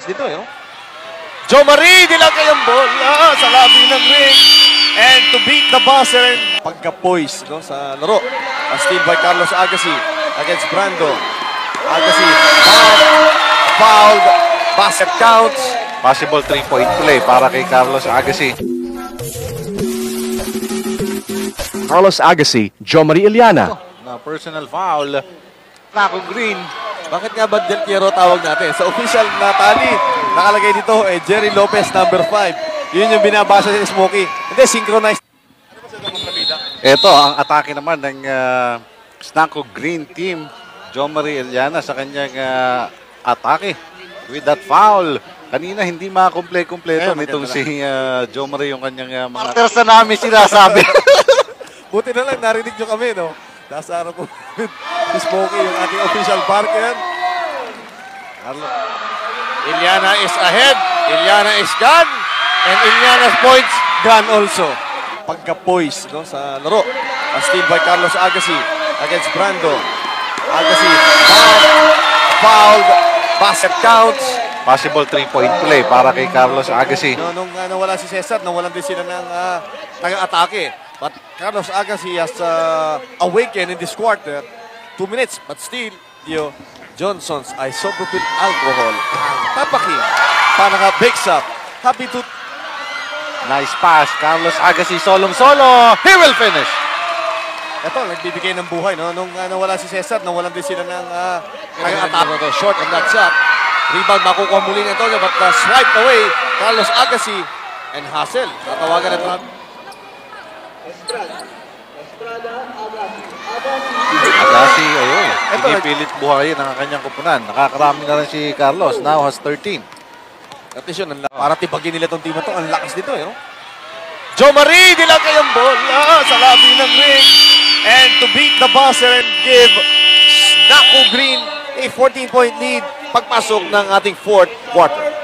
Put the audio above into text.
dito eh. Oh. Joe Marie, nilagay ang bola sa labi ng ring. And to beat the buzzer. Pagka-poise no, sa laro. A steal by Carlos Agassi against Brando. Agassi, foul, basket counts. Possible 3-point play para kay Carlos Agassi. Carlos Agassi, Joe Marie Iliana. Na personal foul. Naku Green. Bakit nga ba Del Piero tawag natin? Sa official na tali, nakalagay dito Jerry Lopez number 5. Yun yung binabasa ni Smokey. Hindi, synchronized. Ito ang atake naman ng Snacko Green team. Joe Marie Iliana sa kanyang atake. With that foul. Kanina hindi makakomple-kompleto nitong si Joe Marie yung kanyang mga... Partners na namin sinasabi. Buti na lang narinig nyo kami, no? Nasa araw po si Smokey, yung ating official partner. Iliana is ahead. Iliana is gone. And Iliana's points gone also. Pagka-poise no, sa laro. A steal by Carlos Agassi against Brando. Agassi, foul, basket counts. Possible 3-point play para kay Carlos Agassi. No, nung nawala si Cesar, nawalan din sila ng taga-atake. But Carlos Agassi has awakened in this quarter. 2 minutes, but still, Johnson's isopropyl alcohol ang tapaking panaka-bakes up. Happy to... Nice pass. Carlos Agassi solong-solo. He will finish. Ito, nagbibigay ng buhay. No? Nung nawala si Cesar, nawalan din sila ng taga-atake. Short on that shot. Rebound, makukuha muli nito. But swipe away, Carlos Agassi and Hassel. Tatawagan na ito. Agassi, ayun. Pinipilit buhayin ang kanyang kupunan. Nakakarami na rin si Carlos. Now has 13. At least yun, para tibagin nila itong team na ito. Ang lakas dito eh. No? Joe Marie, nilagay ang bola sa labi ng ring. And to beat the buzzer and give Snacko Green a 14-point lead pagpasok ng ating fourth quarter.